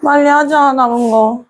빨리 하자, 남은 거.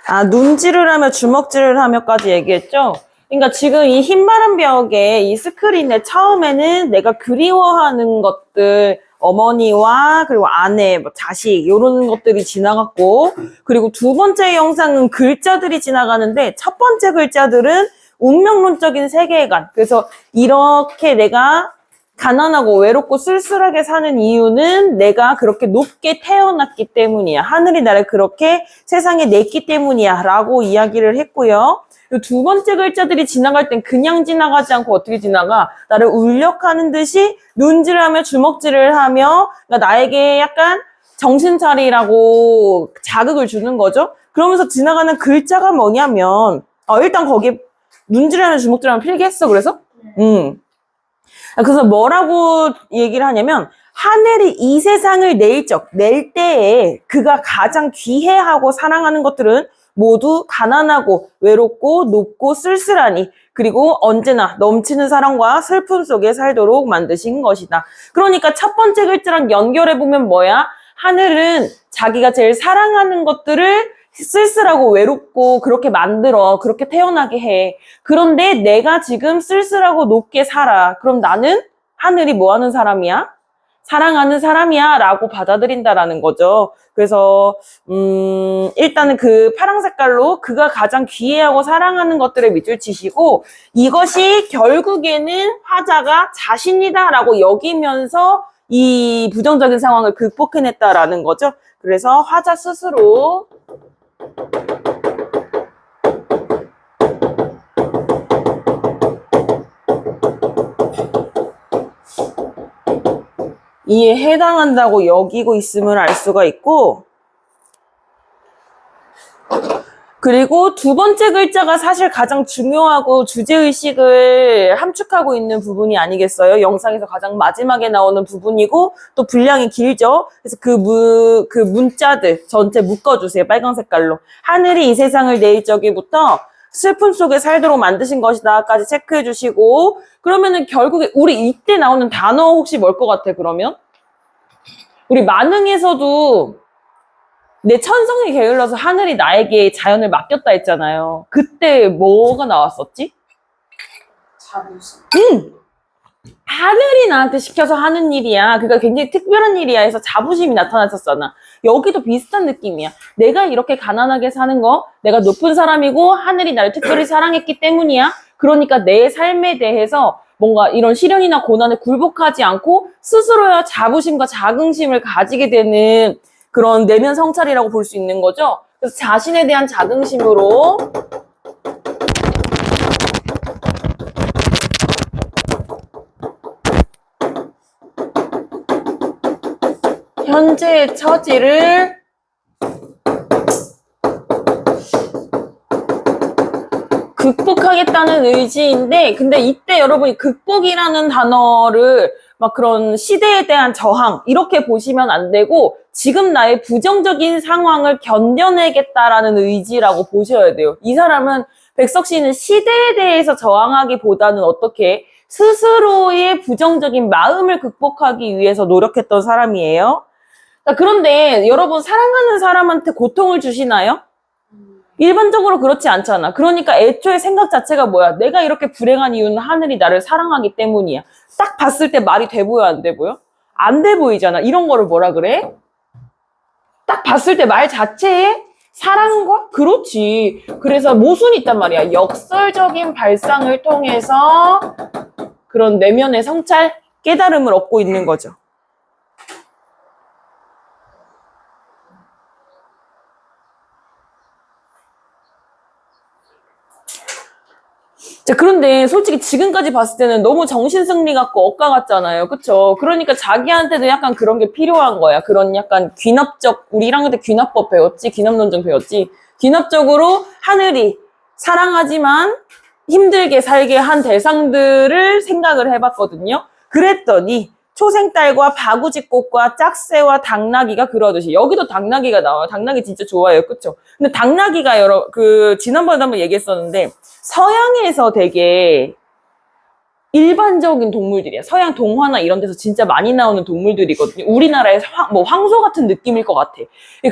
아, 눈질을 하며 주먹질을 하며까지 얘기했죠? 그러니까 지금 이 흰바람 벽에 이 스크린에 처음에는 내가 그리워하는 것들, 어머니와 그리고 아내, 뭐 자식 이런 것들이 지나갔고, 그리고 두 번째 영상은 글자들이 지나가는데 첫 번째 글자들은 운명론적인 세계관. 그래서 이렇게 내가 가난하고 외롭고 쓸쓸하게 사는 이유는 내가 그렇게 높게 태어났기 때문이야. 하늘이 나를 그렇게 세상에 냈기 때문이야. 라고 이야기를 했고요. 두 번째 글자들이 지나갈 땐 그냥 지나가지 않고 어떻게 지나가? 나를 울력하는 듯이 눈질하며 주먹질을 하며 그러니까 나에게 약간 정신 차리라고 자극을 주는 거죠. 그러면서 지나가는 글자가 뭐냐면 일단 거기에 눈질하며 주먹질하며 필기했어. 그래서? 그래서 뭐라고 얘기를 하냐면 하늘이 이 세상을 낼 때에 그가 가장 귀해하고 사랑하는 것들은 모두 가난하고 외롭고 높고 쓸쓸하니 그리고 언제나 넘치는 사랑과 슬픔 속에 살도록 만드신 것이다. 그러니까 첫 번째 글자랑 연결해보면 뭐야? 하늘은 자기가 제일 사랑하는 것들을 쓸쓸하고 외롭고 그렇게 만들어. 그렇게 태어나게 해. 그런데 내가 지금 쓸쓸하고 높게 살아. 그럼 나는 하늘이 뭐 하는 사람이야? 사랑하는 사람이야 라고 받아들인다라는 거죠. 그래서 일단은 그 파란 색깔로 그가 가장 귀해하고 사랑하는 것들에 밑줄 치시고 이것이 결국에는 화자가 자신이다 라고 여기면서 이 부정적인 상황을 극복해냈다라는 거죠. 그래서 화자 스스로 이에 해당한다고 여기고 있음을 알 수가 있고 그리고 두 번째 글자가 사실 가장 중요하고 주제의식을 함축하고 있는 부분이 아니겠어요? 영상에서 가장 마지막에 나오는 부분이고 또 분량이 길죠? 그래서 그 문자들 전체 묶어주세요. 빨간 색깔로. 하늘이 이 세상을 내일 적기부터 슬픔 속에 살도록 만드신 것이다 까지 체크해 주시고 그러면은 결국에 우리 이때 나오는 단어 혹시 뭘 것 같아 그러면? 우리 만흥에서도 내 천성이 게을러서 하늘이 나에게 자연을 맡겼다 했잖아요. 그때 뭐가 나왔었지? 자부심. 하늘이 나한테 시켜서 하는 일이야. 그러니까 굉장히 특별한 일이야 해서 자부심이 나타났었잖아. 여기도 비슷한 느낌이야. 내가 이렇게 가난하게 사는 거, 내가 높은 사람이고 하늘이 나를 특별히 사랑했기 때문이야. 그러니까 내 삶에 대해서 뭔가 이런 시련이나 고난에 굴복하지 않고 스스로야 자부심과 자긍심을 가지게 되는 그런 내면 성찰이라고 볼 수 있는 거죠. 그래서 자신에 대한 자긍심으로 현재의 처지를 극복하겠다는 의지인데 근데 이때 여러분이 극복이라는 단어를 막 그런 시대에 대한 저항 이렇게 보시면 안 되고 지금 나의 부정적인 상황을 견뎌내겠다라는 의지라고 보셔야 돼요. 이 사람은 백석 씨는 시대에 대해서 저항하기보다는 어떻게 스스로의 부정적인 마음을 극복하기 위해서 노력했던 사람이에요. 그런데 여러분 사랑하는 사람한테 고통을 주시나요? 일반적으로 그렇지 않잖아. 그러니까 애초에 생각 자체가 뭐야? 내가 이렇게 불행한 이유는 하늘이 나를 사랑하기 때문이야. 딱 봤을 때 말이 돼 보여, 안 돼 보여? 안 돼 보이잖아. 이런 거를 뭐라 그래? 딱 봤을 때 말 자체에 사랑과? 그렇지. 그래서 모순이 있단 말이야. 역설적인 발상을 통해서 그런 내면의 성찰, 깨달음을 얻고 있는 거죠. 자, 그런데 솔직히 지금까지 봤을 때는 너무 정신승리 같고 억까 같잖아요. 그쵸? 그러니까 자기한테도 약간 그런 게 필요한 거야. 그런 약간 귀납적, 우리 1학년 때 귀납법 배웠지? 귀납론정 배웠지? 귀납적으로 하늘이 사랑하지만 힘들게 살게 한 대상들을 생각을 해봤거든요. 그랬더니 초생딸과 바구지꽃과 짝새와 당나귀가 그러듯이 여기도 당나귀가 나와요. 당나귀 진짜 좋아해요. 그쵸? 근데 당나귀가 지난번에도 한번 얘기했었는데 서양에서 되게 일반적인 동물들이야. 서양 동화나 이런 데서 진짜 많이 나오는 동물들이거든요. 우리나라의 황소 같은 느낌일 것 같아.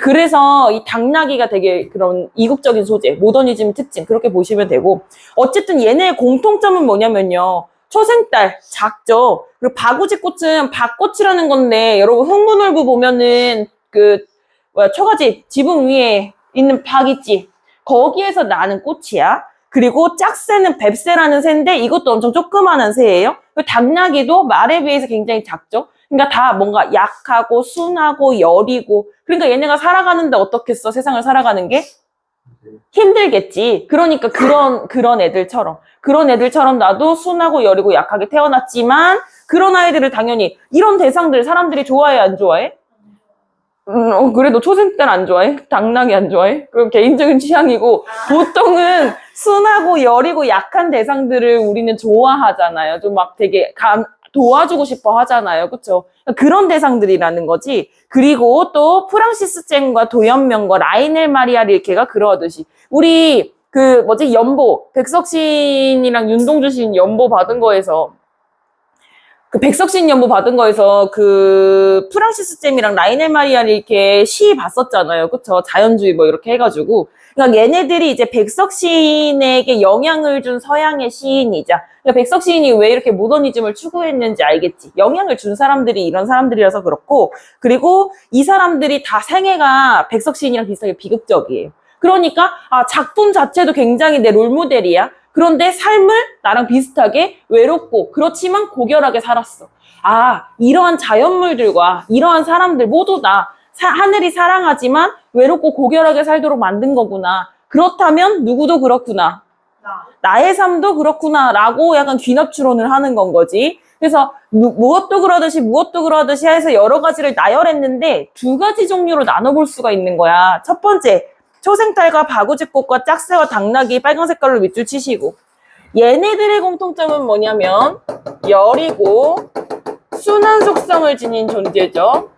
그래서 이 당나귀가 되게 그런 이국적인 소재, 모더니즘 특징 그렇게 보시면 되고 어쨌든 얘네의 공통점은 뭐냐면요. 초생딸, 작죠. 그리고 바구지꽃은 밭꽃이라는 건데 여러분 흥분을부 보면은 초가지 지붕 위에 있는 박 있지? 거기에서 나는 꽃이야. 그리고 짝새는 뱁새라는 새인데 이것도 엄청 조그마한 새예요. 당나귀도 말에 비해서 굉장히 작죠. 그러니까 다 뭔가 약하고 순하고 여리고 그러니까 얘네가 살아가는데 어떻겠어? 세상을 살아가는 게 힘들겠지. 그러니까 그런 애들처럼 나도 순하고 여리고 약하게 태어났지만 그런 아이들을 당연히 이런 대상들 사람들이 좋아해 안 좋아해? 그래도 초생딸 안 좋아해? 당나귀 안 좋아해? 그럼 개인적인 취향이고 보통은 순하고 여리고 약한 대상들을 우리는 좋아하잖아요. 좀 막 되게 도와주고 싶어 하잖아요. 그쵸? 그런 대상들이라는 거지. 그리고 또 프랑시스 잼과 도연명과 라이넬 마리아 릴케가 그러하듯이 우리 연보 백석신이랑 윤동주 신 연보 받은 거에서 백석신 연보 받은 거에서 프랑시스 잼이랑 라이넬 마리아 릴케 시 봤었잖아요. 그쵸? 자연주의 이렇게 해가지고. 그러니까 얘네들이 이제 백석신에게 영향을 준 서양의 시인이자, 그러니까 백석신이 왜 이렇게 모더니즘을 추구했는지 알겠지. 영향을 준 사람들이 이런 사람들이라서 그렇고, 그리고 이 사람들이 다 생애가 백석신이랑 비슷하게 비극적이에요. 그러니까, 작품 자체도 굉장히 내 롤모델이야. 그런데 삶을 나랑 비슷하게 외롭고 그렇지만 고결하게 살았어. 이러한 자연물들과 이러한 사람들 모두 다 하늘이 사랑하지만 외롭고 고결하게 살도록 만든 거구나. 그렇다면 누구도 그렇구나. 나의 삶도 그렇구나 라고 약간 귀납추론을 하는 건 거지. 그래서 무엇도 그러듯이 해서 여러 가지를 나열했는데 두 가지 종류로 나눠볼 수가 있는 거야. 첫 번째, 초생딸과 바구지꽃과 짝새와 당나귀 빨간 색깔로 밑줄 치시고 얘네들의 공통점은 뭐냐면 여리고 순한 속성을 지닌 존재죠.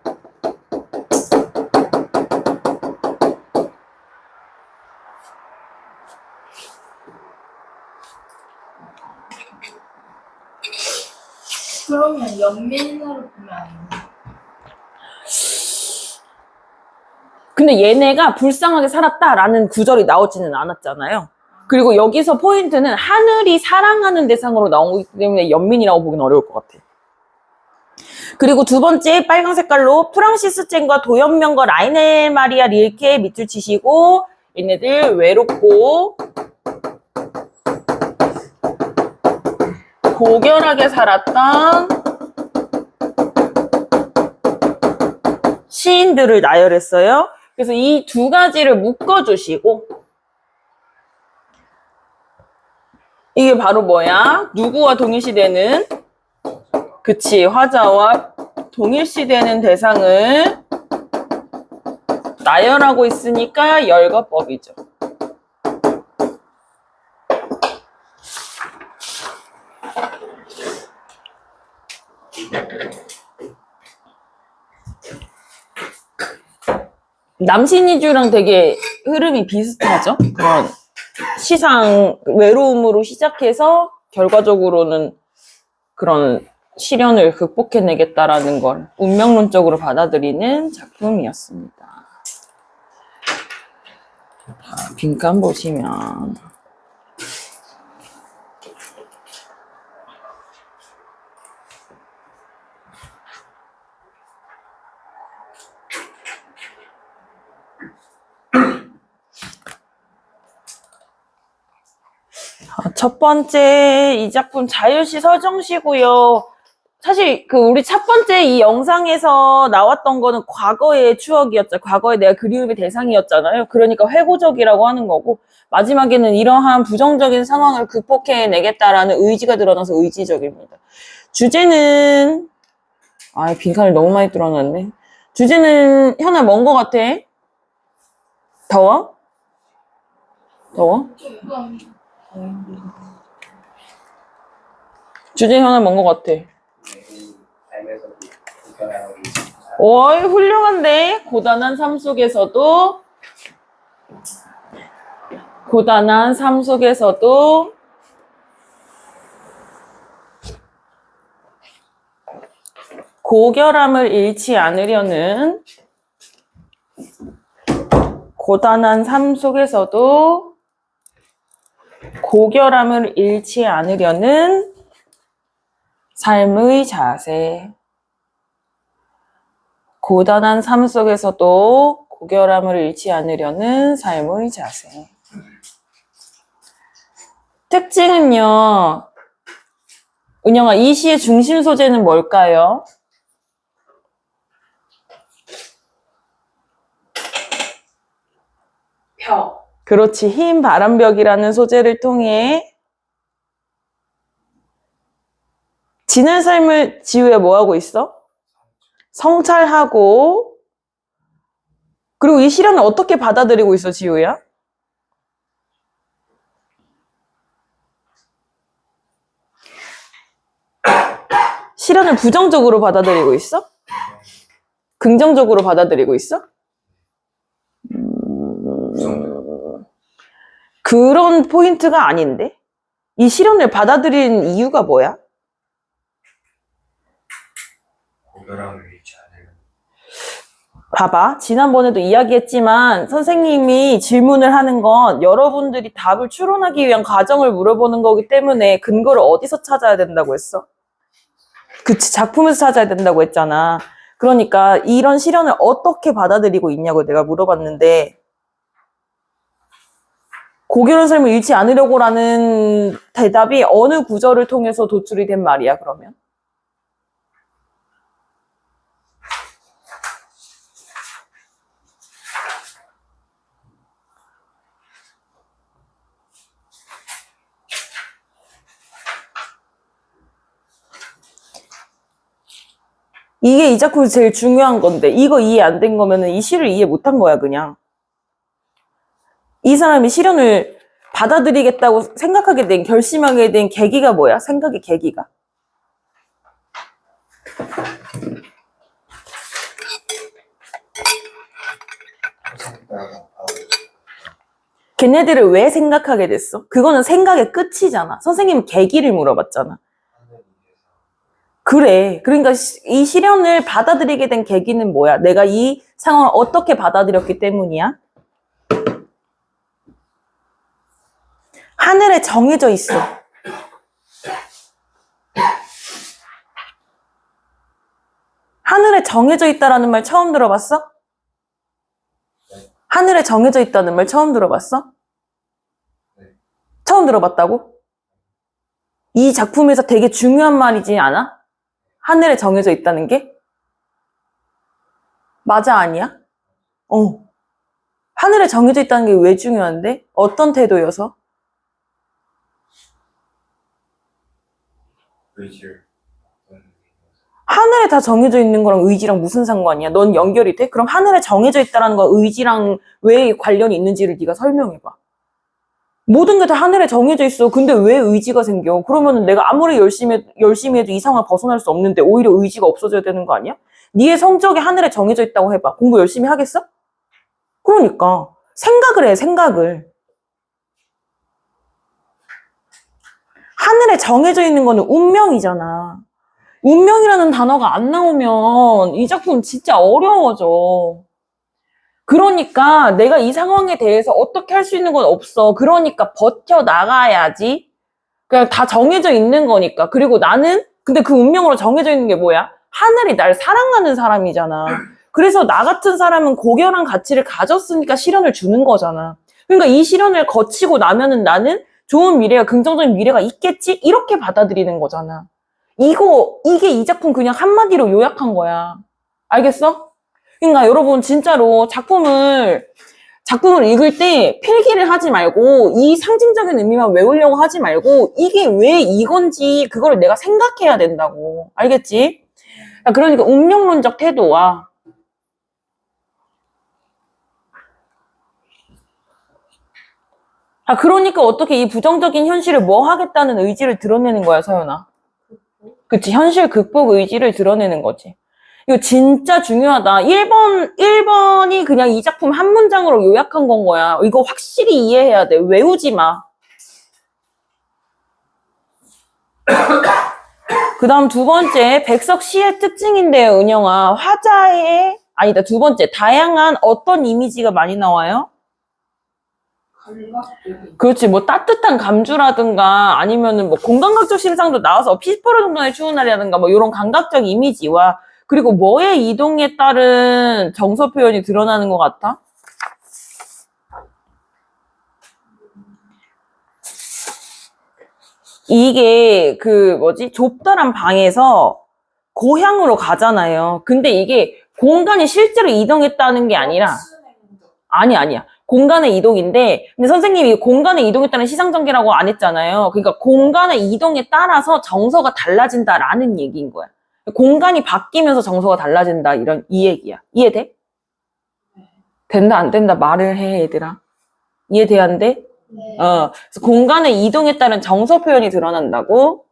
그러면 연민으로 보면 안 돼. 근데 얘네가 불쌍하게 살았다라는 구절이 나오지는 않았잖아요. 그리고 여기서 포인트는 하늘이 사랑하는 대상으로 나오기 때문에 연민이라고 보기는 어려울 것 같아. 그리고 두 번째 빨간 색깔로 프랑시스 잼과 도연명과 라이넬 마리아 릴케 밑줄 치시고 얘네들 외롭고 고결하게 살았던 시인들을 나열했어요. 그래서 이 두 가지를 묶어주시고 이게 바로 뭐야? 누구와 동일시되는? 그치, 화자와 동일시되는 대상을 나열하고 있으니까 열거법이죠. 남신이주랑 되게 흐름이 비슷하죠? 그런 시상, 외로움으로 시작해서 결과적으로는 그런 시련을 극복해내겠다라는 걸 운명론적으로 받아들이는 작품이었습니다. 자, 빈칸 보시면 첫 번째 이 작품 자유시 서정시고요. 사실 우리 첫 번째 이 영상에서 나왔던 거는 과거의 추억이었죠. 과거에 내가 그리움의 대상이었잖아요. 그러니까 회고적이라고 하는 거고 마지막에는 이러한 부정적인 상황을 극복해내겠다라는 의지가 드러나서 의지적입니다. 주제는 빈칸을 너무 많이 뚫어놨네. 주제는 현아 뭔 거 같아? 더워? 더워? 주제 현아 뭔 거 같아? 어이, 훌륭한데? 고단한 삶 속에서도, 고단한 삶 속에서도, 고결함을 잃지 않으려는, 고단한 삶 속에서도, 고결함을 잃지 않으려는 삶의 자세. 고단한 삶 속에서도 고결함을 잃지 않으려는 삶의 자세. 특징은요, 은영아, 이 시의 중심 소재는 뭘까요? 벽. 그렇지, 흰 바람벽이라는 소재를 통해 지난 삶을 지우야 뭐 하고 있어? 성찰하고, 그리고 이 시련을 어떻게 받아들이고 있어, 지우야? 시련을 부정적으로 받아들이고 있어? 긍정적으로 받아들이고 있어? 그런 포인트가 아닌데? 이 시련을 받아들이는 이유가 뭐야? 고결함을 잃지 않으려. 봐봐. 지난번에도 이야기했지만 선생님이 질문을 하는 건 여러분들이 답을 추론하기 위한 과정을 물어보는 거기 때문에 근거를 어디서 찾아야 된다고 했어? 그치, 작품에서 찾아야 된다고 했잖아. 그러니까 이런 시련을 어떻게 받아들이고 있냐고 내가 물어봤는데 고결한 삶을 잃지 않으려고라는 대답이 어느 구절을 통해서 도출이 된 말이야, 그러면? 이게 이 작품에서 제일 중요한 건데 이거 이해 안 된 거면은 이 시를 이해 못한 거야, 그냥. 이 사람이 시련을 받아들이겠다고 생각하게 된, 결심하게 된 계기가 뭐야? 생각의 계기가. 걔네들을 왜 생각하게 됐어? 그거는 생각의 끝이잖아. 선생님은 계기를 물어봤잖아. 그래. 그러니까 이 시련을 받아들이게 된 계기는 뭐야? 내가 이 상황을 어떻게 받아들였기 때문이야? 하늘에 정해져 있어. 하늘에 정해져 있다라는 말 처음 들어봤어? 하늘에 정해져 있다는 말 처음 들어봤어? 처음 들어봤다고? 이 작품에서 되게 중요한 말이지 않아? 하늘에 정해져 있다는 게? 맞아, 아니야? 하늘에 정해져 있다는 게 왜 중요한데? 어떤 태도여서? 의지를. 하늘에 다 정해져 있는 거랑 의지랑 무슨 상관이야? 넌 연결이 돼? 그럼 하늘에 정해져 있다는 거 의지랑 왜 관련이 있는지를 네가 설명해봐. 모든 게 다 하늘에 정해져 있어. 근데 왜 의지가 생겨? 그러면 내가 아무리 열심히 해도 이 상황을 벗어날 수 없는데 오히려 의지가 없어져야 되는 거 아니야? 네의 성적이 하늘에 정해져 있다고 해봐. 공부 열심히 하겠어? 그러니까 생각을 해, 생각을. 하늘에 정해져 있는 거는 운명이잖아. 운명이라는 단어가 안 나오면 이 작품 진짜 어려워져. 그러니까 내가 이 상황에 대해서 어떻게 할 수 있는 건 없어. 그러니까 버텨나가야지. 그냥 다 정해져 있는 거니까. 그리고 나는 근데 그 운명으로 정해져 있는 게 뭐야? 하늘이 날 사랑하는 사람이잖아. 그래서 나 같은 사람은 고결한 가치를 가졌으니까 시련을 주는 거잖아. 그러니까 이 시련을 거치고 나면은 나는 좋은 미래가, 긍정적인 미래가 있겠지? 이렇게 받아들이는 거잖아. 이게 이 작품 그냥 한마디로 요약한 거야. 알겠어? 그러니까 여러분 진짜로 작품을 읽을 때 필기를 하지 말고 이 상징적인 의미만 외우려고 하지 말고 이게 왜 이건지 그걸 내가 생각해야 된다고. 알겠지? 그러니까 운명론적 태도와 그러니까 어떻게 이 부정적인 현실을 뭐 하겠다는 의지를 드러내는 거야, 서연아. 그치, 현실 극복 의지를 드러내는 거지. 이거 진짜 중요하다. 1번이 그냥 이 작품 한 문장으로 요약한 건 거야. 이거 확실히 이해해야 돼. 외우지 마. 그 다음 두 번째, 백석 시의 특징인데요, 은영아. 아니다, 두 번째, 다양한 어떤 이미지가 많이 나와요? 감각적인. 그렇지, 뭐 따뜻한 감주라든가 아니면은 뭐 공감각적 심상도 나와서 피스퍼러 정도의 추운 날이라든가 뭐 이런 감각적 이미지와 그리고 뭐의 이동에 따른 정서 표현이 드러나는 것 같아? 이게 좁다란 방에서 고향으로 가잖아요. 근데 이게 공간이 실제로 이동했다는 게 아니라 아니야. 공간의 이동인데, 근데 선생님이 공간의 이동에 따른 시상전개라고 안 했잖아요. 그러니까 공간의 이동에 따라서 정서가 달라진다라는 얘기인 거야. 공간이 바뀌면서 정서가 달라진다, 이 얘기야. 이해돼? 된다, 안 된다, 말을 해, 얘들아. 이해돼, 안 돼? 네. 그래서 공간의 이동에 따른 정서 표현이 드러난다고.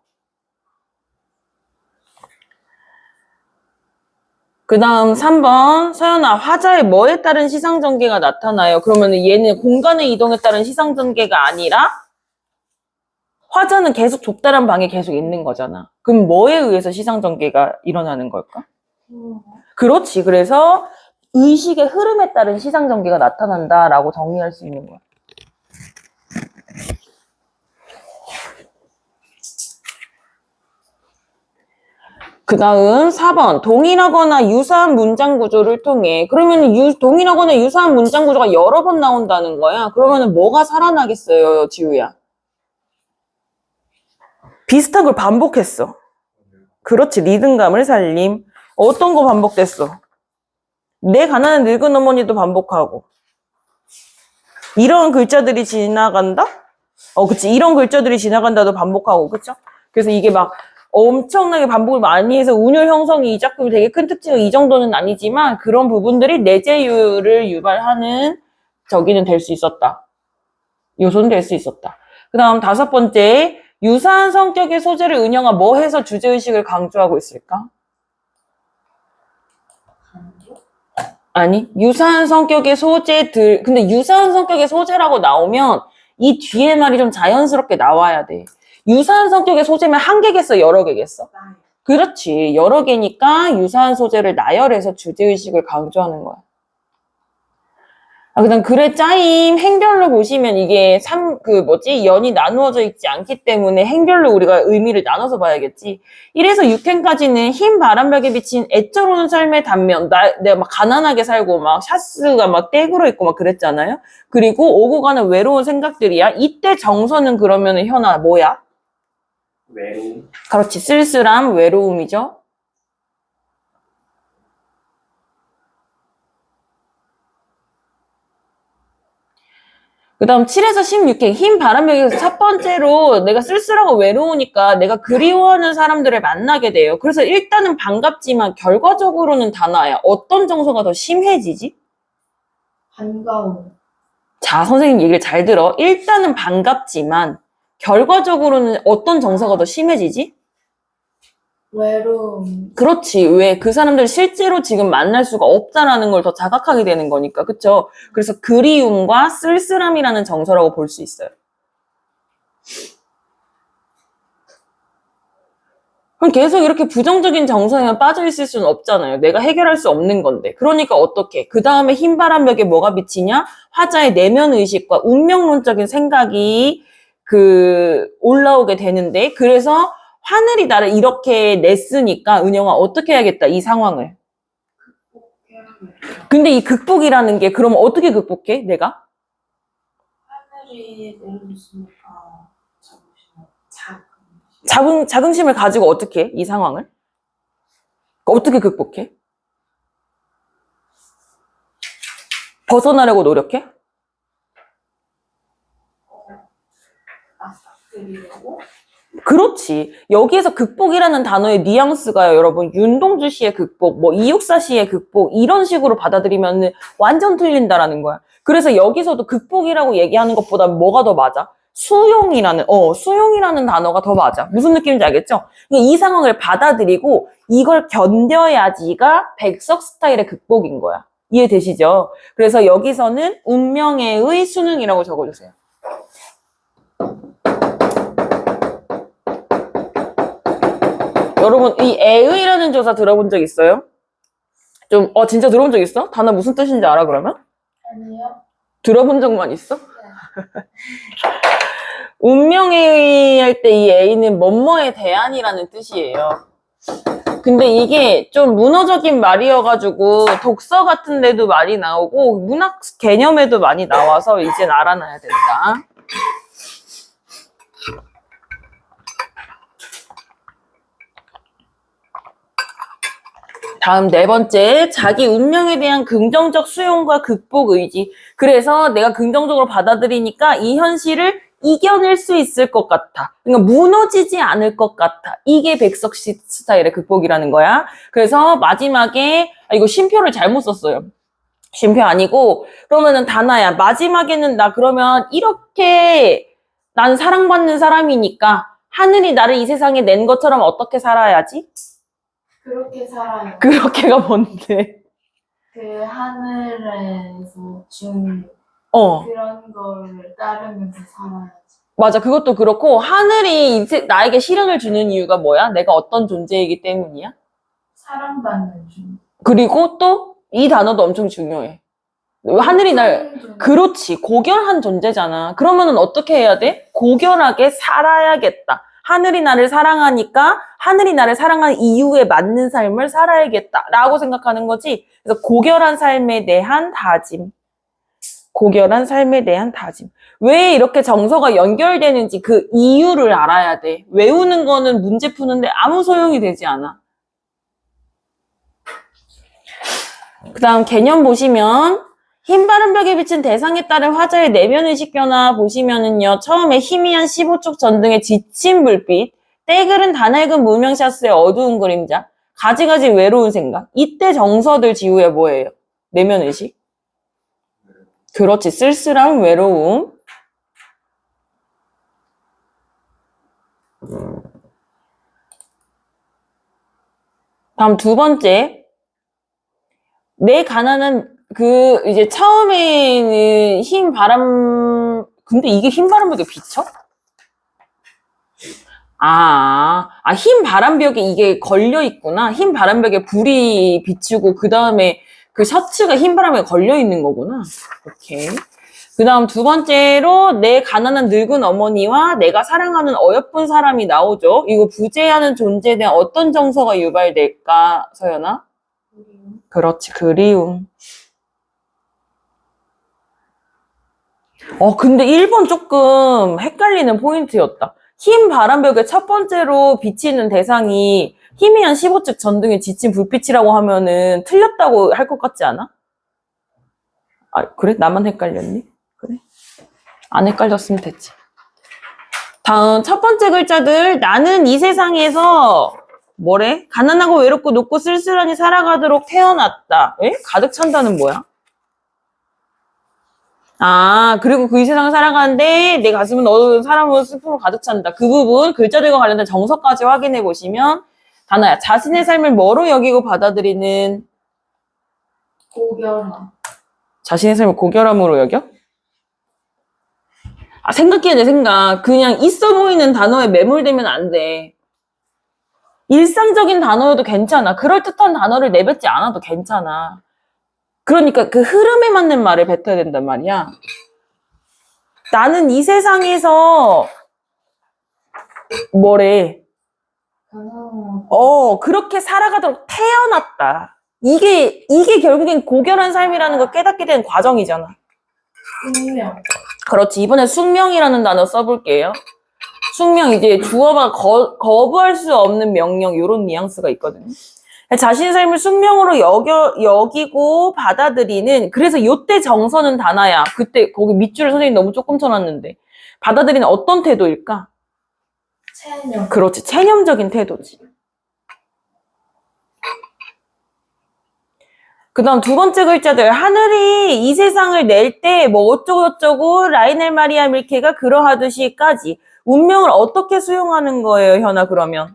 그 다음 3번 서연아 화자의 뭐에 따른 시상전개가 나타나요? 그러면 얘는 공간의 이동에 따른 시상전개가 아니라 화자는 계속 좁다란 방에 계속 있는 거잖아. 그럼 뭐에 의해서 시상전개가 일어나는 걸까? 그렇지. 그래서 의식의 흐름에 따른 시상전개가 나타난다라고 정리할 수 있는 거야. 그 다음 4번 동일하거나 유사한 문장 구조를 통해 그러면 동일하거나 유사한 문장 구조가 여러 번 나온다는 거야. 그러면 뭐가 살아나겠어요, 지우야? 비슷한 걸 반복했어. 그렇지, 리듬감을 살림. 어떤 거 반복됐어? 내 가난한 늙은 어머니도 반복하고 이런 글자들이 지나간다? 그치, 이런 글자들이 지나간다도 반복하고, 그쵸? 그래서 이게 막 엄청나게 반복을 많이 해서 운율 형성이 이 작품이 되게 큰 특징은 이 정도는 아니지만 그런 부분들이 내재율을 유발하는 저기는 될 수 있었다. 요소는 될 수 있었다. 그 다음 5번째, 유사한 성격의 소재를 은영아 뭐 해서 주제의식을 강조하고 있을까? 아니, 유사한 성격의 소재들, 근데 유사한 성격의 소재라고 나오면 이 뒤에 말이 좀 자연스럽게 나와야 돼. 유사한 성격의 소재면 한 개겠어, 여러 개겠어? 그렇지. 여러 개니까 유사한 소재를 나열해서 주제의식을 강조하는 거야. 그다음 글의 짜임 행별로 보시면 이게 연이 나누어져 있지 않기 때문에 행별로 우리가 의미를 나눠서 봐야겠지. 1에서 6행까지는 흰 바람벽에 비친 애처로운 삶의 단면. 내가 막 가난하게 살고 막 샤스가 막 떼굴어 있고 막 그랬잖아요. 그리고 오고 가는 외로운 생각들이야. 이때 정서는 그러면은 현아 뭐야? 외로움. 그렇지. 쓸쓸함, 외로움이죠. 그 다음 7에서 16행 흰 바람벽에서 첫 번째로 내가 쓸쓸하고 외로우니까 내가 그리워하는 사람들을 만나게 돼요. 그래서 일단은 반갑지만 결과적으로는 단아야. 어떤 정서가 더 심해지지? 반가움. 자, 선생님 얘기를 잘 들어. 일단은 반갑지만 결과적으로는 어떤 정서가 더 심해지지? 외로움. 그렇지. 왜? 그 사람들 실제로 지금 만날 수가 없다라는 걸 더 자각하게 되는 거니까. 그쵸? 그래서 그리움과 쓸쓸함이라는 정서라고 볼 수 있어요. 그럼 계속 이렇게 부정적인 정서에만 빠져 있을 수는 없잖아요. 내가 해결할 수 없는 건데. 그러니까 어떻게? 그 다음에 흰 바람벽에 뭐가 비치냐? 화자의 내면 의식과 운명론적인 생각이 올라오게 되는데, 그래서 하늘이 나를 이렇게 냈으니까 은영아 어떻게 해야겠다, 이 상황을. 근데 이 극복이라는 게 그럼 어떻게 극복해, 내가? 하늘이 내려줬으니까 자긍심을 가지고 어떻게 해, 이 상황을? 어떻게 극복해? 벗어나려고 노력해? 그리고 그렇지. 여기에서 극복이라는 단어의 뉘앙스가요, 여러분. 윤동주 씨의 극복, 뭐 이육사 씨의 극복 이런 식으로 받아들이면 완전 틀린다라는 거야. 그래서 여기서도 극복이라고 얘기하는 것보다 뭐가 더 맞아? 수용이라는 단어가 더 맞아. 무슨 느낌인지 알겠죠? 그러니까 이 상황을 받아들이고 이걸 견뎌야지가 백석 스타일의 극복인 거야. 이해되시죠? 그래서 여기서는 운명의 수능이라고 적어주세요. 여러분, 이 애의라는 조사 들어본 적 있어요? 진짜 들어본 적 있어? 단어 무슨 뜻인지 알아, 그러면? 아니요. 들어본 적만 있어? 네. 운명의 할 때 이 A는 뭐뭐에 대한이라는 뜻이에요. 근데 이게 좀 문어적인 말이어가지고 독서 같은 데도 많이 나오고 문학 개념에도 많이 나와서 이젠 알아놔야 된다. 다음 네 번째, 자기 운명에 대한 긍정적 수용과 극복 의지. 그래서 내가 긍정적으로 받아들이니까 이 현실을 이겨낼 수 있을 것 같아. 그러니까 무너지지 않을 것 같아. 이게 백석 스타일의 극복이라는 거야. 그래서 마지막에, 이거 쉼표를 잘못 썼어요. 쉼표 아니고, 그러면은 다나야. 마지막에는 나 그러면 이렇게 난 사랑받는 사람이니까 하늘이 나를 이 세상에 낸 것처럼 어떻게 살아야지? 그렇게 살아요. 그렇게가 뭔데? 그 하늘에서 준 어, 그런 거를 따르면서 살아야지. 맞아. 그것도 그렇고, 하늘이 나에게 시련을 주는 이유가 뭐야? 내가 어떤 존재이기 때문이야? 사랑받는 중. 그리고 또, 이 단어도 엄청 중요해. 하늘이 그렇지. 고결한 존재잖아. 그러면은 어떻게 해야 돼? 고결하게 살아야겠다. 하늘이 나를 사랑하니까 하늘이 나를 사랑하는 이유에 맞는 삶을 살아야겠다. 라고 생각하는 거지. 그래서 고결한 삶에 대한 다짐. 고결한 삶에 대한 다짐. 왜 이렇게 정서가 연결되는지 그 이유를 알아야 돼. 외우는 거는 문제 푸는데 아무 소용이 되지 않아. 그 다음 개념 보시면 흰바람 벽에 비친 대상에 따른 화자의 내면의식 변화 보시면은요. 처음에 희미한 15촉 전등의 지친 불빛, 때그른 다낡은 무명샤스의 어두운 그림자, 가지가지 외로운 생각. 이때 정서들 지우에 뭐예요? 내면의식? 그렇지. 쓸쓸함, 외로움. 다음 두 번째. 내 가난한 이제 처음에는 흰 바람, 근데 이게 흰 바람벽에 비쳐? 흰 바람벽에 이게 걸려 있구나. 흰 바람벽에 불이 비추고, 그 다음에 그 셔츠가 흰 바람에 걸려 있는 거구나. 오케이. 그 다음 두 번째로 내 가난한 늙은 어머니와 내가 사랑하는 어여쁜 사람이 나오죠. 이거 부재하는 존재에 대한 어떤 정서가 유발될까, 서연아? 그렇지, 그리움. 근데 1번 조금 헷갈리는 포인트였다. 흰 바람벽에 첫 번째로 비치는 대상이 희미한 15층 전등에 지친 불빛이라고 하면은 틀렸다고 할 것 같지 않아? 그래? 나만 헷갈렸니? 그래? 안 헷갈렸으면 됐지. 다음 첫 번째 글자들. 나는 이 세상에서 뭐래? 가난하고 외롭고 높고 쓸쓸하니 살아가도록 태어났다. 가득 찬다는 뭐야? 그리고 그 이 세상을 살아가는데 내 가슴은 어두운 사람으로 슬픔으로 가득 찬다. 그 부분 글자들과 관련된 정서까지 확인해 보시면 다나야. 자신의 삶을 뭐로 여기고 받아들이는? 고결함. 자신의 삶을 고결함으로 여겨? 생각해야 돼, 생각. 그냥 있어 보이는 단어에 매몰되면 안 돼. 일상적인 단어여도 괜찮아. 그럴듯한 단어를 내뱉지 않아도 괜찮아. 그러니까 그 흐름에 맞는 말을 뱉어야 된단 말이야. 나는 이 세상에서 뭐래? 그렇게 살아가도록 태어났다. 이게 결국엔 고결한 삶이라는 걸 깨닫게 된 과정이잖아. 운명. 그렇지. 이번에 숙명이라는 단어 써볼게요. 숙명, 이제 주어가 거부할 수 없는 명령, 요런 뉘앙스가 있거든요. 자신의 삶을 숙명으로 여기고 받아들이는, 그래서 요때 정서는 다나야. 그때 거기 밑줄을 선생님이 너무 조금 쳐놨는데. 받아들이는 어떤 태도일까? 체념. 그렇지. 체념적인 태도지. 그 다음 두 번째 글자들. 하늘이 이 세상을 낼 때 뭐 어쩌고저쩌고 라이넬 마리아 밀케가 그러하듯이까지. 운명을 어떻게 수용하는 거예요, 현아, 그러면?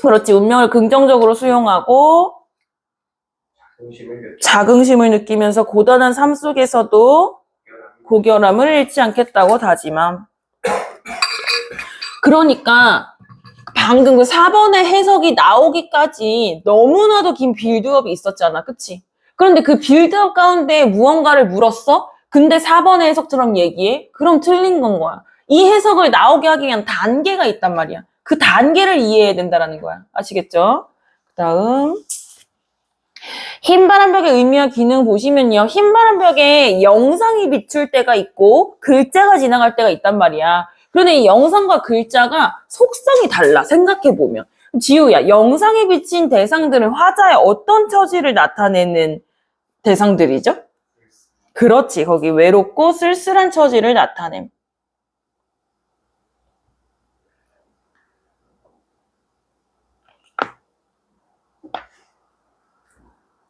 그렇지. 운명을 긍정적으로 수용하고 자긍심을 느끼면서 고단한 삶 속에서도 고결함을 잃지 않겠다고 다짐함. 그러니까 방금 그 4번의 해석이 나오기까지 너무나도 긴 빌드업이 있었잖아. 그치? 그런데 그 빌드업 가운데 무언가를 물었어? 근데 4번의 해석처럼 얘기해? 그럼 틀린 건 거야. 이 해석을 나오게 하기 위한 단계가 있단 말이야. 그 단계를 이해해야 된다는 거야. 아시겠죠? 그 다음 흰 바람벽의 의미와 기능 보시면요. 흰 바람벽에 영상이 비출 때가 있고 글자가 지나갈 때가 있단 말이야. 그런데 이 영상과 글자가 속성이 달라. 생각해보면. 지우야, 영상에 비친 대상들은 화자의 어떤 처지를 나타내는 대상들이죠? 그렇지. 거기 외롭고 쓸쓸한 처지를 나타냄.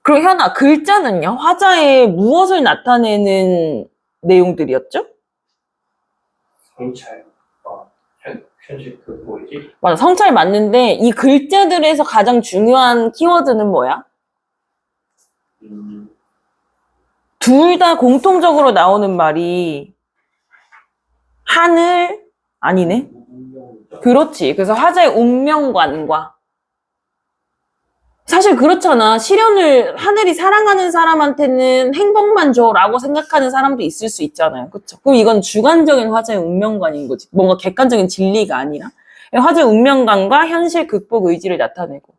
그리고 현아, 글자는요? 화자의 무엇을 나타내는 내용들이었죠? 성찰. 현실 그 뭐지? 맞아, 성찰 맞는데 이 글자들에서 가장 중요한 키워드는 뭐야? 둘 다 공통적으로 나오는 말이 하늘 아니네? 그렇지. 그래서 화자의 운명관과 사실 그렇잖아. 시련을 하늘이 사랑하는 사람한테는 행복만 줘라고 생각하는 사람도 있을 수 있잖아요. 그렇죠? 그럼 이건 주관적인 화자의 운명관인 거지. 뭔가 객관적인 진리가 아니라 화자의 운명관과 현실 극복 의지를 나타내고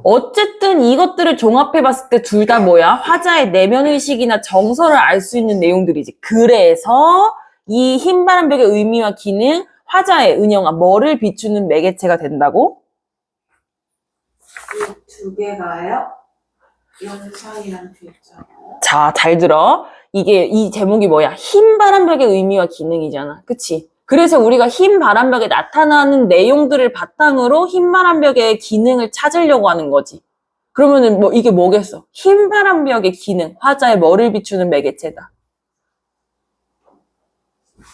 어쨌든 이것들을 종합해봤을 때 둘 다 뭐야? 화자의 내면의식이나 정서를 알 수 있는 내용들이지. 그래서 이 흰 바람벽의 의미와 기능, 화자의 은영아, 뭐를 비추는 매개체가 된다고? 이 두 개가요? 영상이랑 글자가요? 자, 잘 들어. 이 제목이 뭐야? 흰 바람벽의 의미와 기능이잖아. 그치? 그래서 우리가 흰 바람벽에 나타나는 내용들을 바탕으로 흰 바람벽의 기능을 찾으려고 하는 거지. 그러면은 뭐 이게 뭐겠어? 흰 바람벽의 기능, 화자의 뭐를 비추는 매개체다.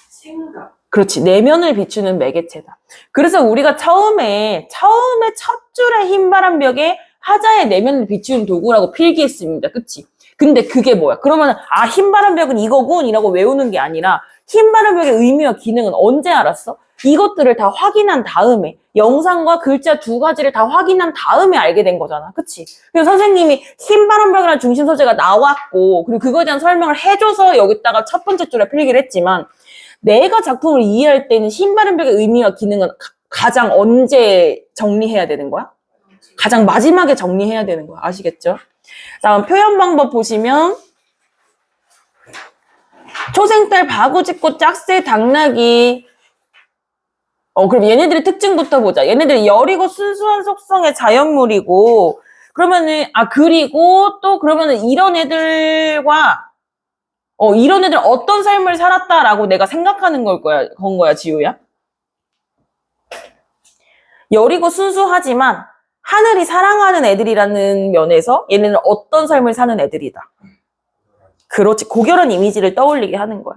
생각. 그렇지. 내면을 비추는 매개체다. 그래서 우리가 처음에 첫 줄에 흰 바람벽에 화자의 내면을 비추는 도구라고 필기했습니다. 그치? 근데 그게 뭐야? 그러면 흰 바람벽은 이거군 이라고 외우는 게 아니라 흰 바람벽의 의미와 기능은 언제 알았어? 이것들을 다 확인한 다음에 영상과 글자 두 가지를 다 확인한 다음에 알게 된 거잖아. 그치? 그래서 선생님이 흰 바람벽이라는 중심 소재가 나왔고 그리고 그거에 대한 설명을 해줘서 여기다가 첫 번째 줄에 필기를 했지만 내가 작품을 이해할 때는 흰 바람벽의 의미와 기능은 가장 언제 정리해야 되는 거야? 가장 마지막에 정리해야 되는 거야. 아시겠죠? 다음 표현 방법 보시면 초생딸 바구짓꽃 짝새 당나귀 그럼 얘네들의 특징부터 보자. 얘네들이 여리고 순수한 속성의 자연물이고 그러면은 그리고 또 그러면은 이런 애들 어떤 삶을 살았다라고 내가 생각하는 건 거야, 지우야? 여리고 순수하지만 하늘이 사랑하는 애들이라는 면에서 얘네는 어떤 삶을 사는 애들이다. 그렇지. 고결한 이미지를 떠올리게 하는 거야.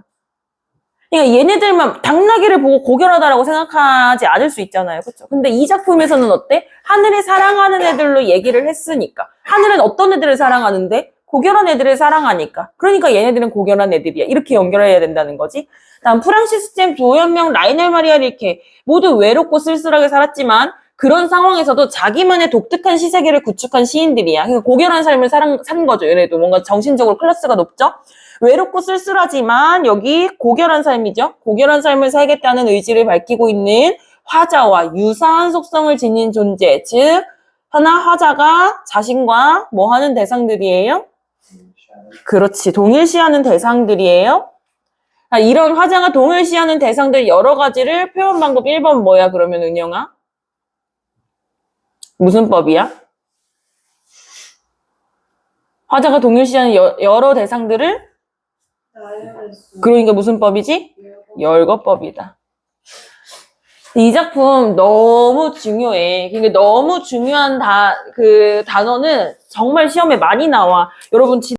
그러니까 얘네들만 당나귀를 보고 고결하다라고 생각하지 않을 수 있잖아요. 그렇죠? 근데 이 작품에서는 어때? 하늘이 사랑하는 애들로 얘기를 했으니까. 하늘은 어떤 애들을 사랑하는데? 고결한 애들을 사랑하니까. 그러니까 얘네들은 고결한 애들이야. 이렇게 연결해야 된다는 거지. 다음 프랑시스 잼, 조현명, 라이넬 마리아 릴케 모두 외롭고 쓸쓸하게 살았지만 그런 상황에서도 자기만의 독특한 시세계를 구축한 시인들이야. 그러니까 고결한 삶을 산 거죠. 얘네도 뭔가 정신적으로 클래스가 높죠. 외롭고 쓸쓸하지만 여기 고결한 삶이죠. 고결한 삶을 살겠다는 의지를 밝히고 있는 화자와 유사한 속성을 지닌 존재. 즉 하나 화자가 자신과 뭐 하는 대상들이에요? 그렇지. 동일시하는 대상들이에요. 이런 화자가 동일시하는 대상들 여러 가지를 표현 방법 1번 뭐야? 그러면 은영아? 무슨 법이야? 화자가 동일시하는 여러 대상들을 그러니까 무슨 법이지? 열거법이다. 이 작품 너무 중요해. 그러니까 너무 중요한 그 단어는 정말 시험에 많이 나와. 여러분